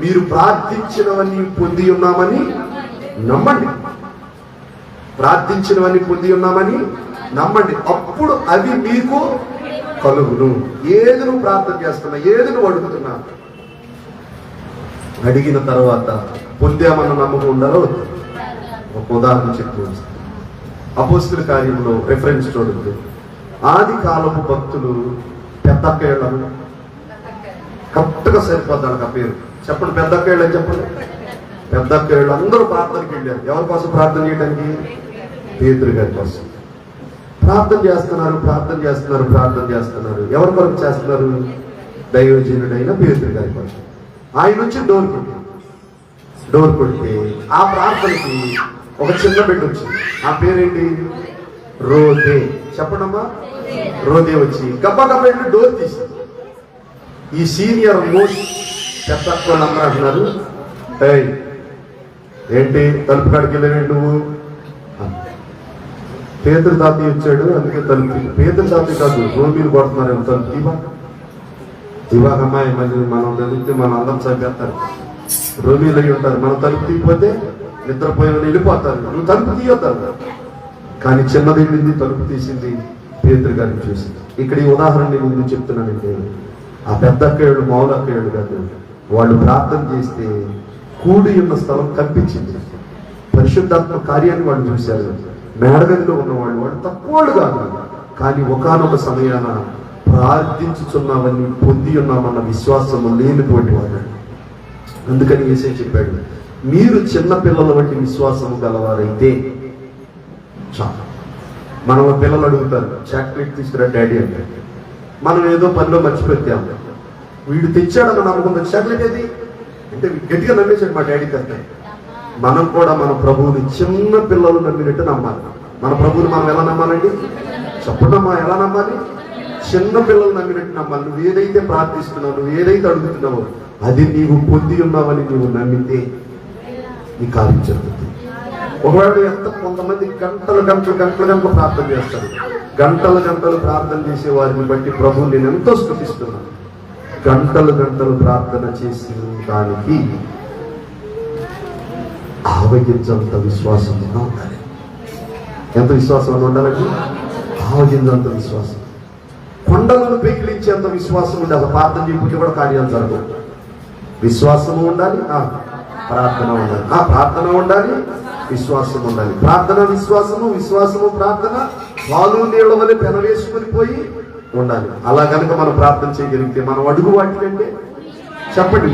మీరు ప్రార్థించినవన్నీ పొంది ఉన్నామని నమ్మండి. ప్రార్థించినవన్నీ పొంది ఉన్నామని నమ్మండి, అప్పుడు అవి మీకు కలుగును. ఏది నువ్వు ప్రార్థన చేస్తున్నా, ఏది నువ్వు అడుగుతున్నా, అడిగిన తర్వాత పొందామన్న నమ్మకం ఉండాలో. ఒక ఉదాహరణ చెప్తూ అపోస్తుల కార్యంలో రెఫరెన్స్ చూడద్దు. ఆది కాలపు భక్తులు పెద్దక్కేళ్ళను కరెక్ట్గా సరిపోతాడు ఆ పేరు. చెప్పండి, పెద్దక్కేళ్ళు అని చెప్పండి. పెద్దక్కేళ్ళు అందరూ ప్రార్థనకి వెళ్ళారు. ఎవరి కోసం ప్రార్థన చేయడానికి? పేతురు గారి కోసం. ప్రార్థన చేస్తున్నారు, ప్రార్థన చేస్తున్నారు, ప్రార్థన చేస్తున్నారు. ఎవరి కొరకు చేస్తున్నారు? దైవజనుడైన పేతురు గారి కోసం. ఆయన నుంచి డోర్ కొడితే ఆ ప్రార్థనకి ఒక చిన్న బిడ్డ వచ్చింది. ఆ పేరేంటి? రోదే. చెప్పండమ్మా. రోదే వచ్చి గబ్బా వెళ్ళి డోర్ తీసింది. ఈ సీనియర్ మోస్ట్ పెద్ద అంటున్నారు, ఏంటి తలుపు కాడికి వెళ్ళావేంటి నువ్వు? పేతురు తాతయ్య వచ్చాడు, అందుకే తలుపు. పేతురు తాతయ్య కాదు, రోమీలు కొడుతున్నారు. తలుపు ఇవాగ అమ్మాయి మళ్ళీ మనం చదివితే మనం అందరం చంపేస్తారు. రోమీలు అయి ఉంటారు. మనం తలుపు తీయకపోతే నిద్రపోయిన వెళ్ళిపోతారు. నువ్వు తలుపు తీయొద్దారు. కానీ చిన్నది వెళ్ళింది, తలుపు తీసింది, పేతురు గారిని చూసింది. ఇక్కడ ఈ ఉదాహరణ నేను ఎందుకు చెప్తున్నానంటే, ఆ పెద్ద అక్కయ్యలు మామూలు అక్కయ్యలు కాదు. వాళ్ళు ప్రార్థన చేస్తే కూడి ఉన్న స్థలం కనిపించింది. పరిశుద్ధాత్మ కార్యాన్ని వాళ్ళు చూశారు. మేడగదిలో ఉన్నవాళ్ళు వాళ్ళు తక్కువ కాదు. కానీ ఒకానొక సమయాన ప్రార్థించుచున్నామని పొంది ఉన్నామన్న విశ్వాసము లేనిటువంటి వాడు. అందుకని యేసే చెప్పాడు, మీరు చిన్నపిల్లల వంటి విశ్వాసము గలవారైతే చాలు. మన పిల్లలు అడుగుతారు, చాక్లెట్ తీసుకురా డాడీ అంటే. మనం ఏదో పనిలో మర్చిపెట్టాము. వీడు తెచ్చాడన్న నమ్మకం, చాక్లెట్ ఏది అంటే గట్టిగా నమ్మేశాడు మా డాడీ తెస్తే. మనం కూడా మన ప్రభువుని చిన్న పిల్లలు నమ్మినట్టు నమ్మాలి. మన ప్రభువుని మనం ఎలా నమ్మాలండి? చెప్పండమ్మా, ఎలా నమ్మాలి? చిన్న పిల్లలు నమ్మినట్టు నమ్మాలి. నువ్వు ఏదైతే ప్రార్థిస్తున్నావు, నువ్వు ఏదైతే అడుగుతున్నావో అది నీవు పొంది ఉన్నావని నువ్వు నమ్మితే నీ కార్యం జరుగుతుంది. ఒకవేళ కొంతమంది గంటలు ప్రార్థన చేస్తారు. గంటలు ప్రార్థన చేసే వారిని బట్టి ప్రభువు నేను ఎంతో స్తుతిస్తున్నాను. గంటలు ప్రార్థన చేసిన దానికి ఆవగించంత విశ్వాసంగా ఉండాలి. ఎంత విశ్వాసంగా ఉండాలండి? ఆవగించంత విశ్వాసం. కొండలను పెకిలించేంత విశ్వాసం ఉండాలి. అసలు ప్రార్థన చేయకపోతే కూడా కార్యాలు జరగవు. విశ్వాసము ఉండాలి, ప్రార్థన ఉండాలి. ప్రార్థన ఉండాలి, విశ్వాసం ఉండాలి. ప్రార్థన విశ్వాసము, విశ్వాసము ప్రార్థన పాలు నీళ్ల వల్ల పెనవేసుకుని పోయి ఉండాలి. అలా కనుక మనం ప్రార్థన చేయగలిగితే మనం అడుగు వాటికంటే చెప్పండి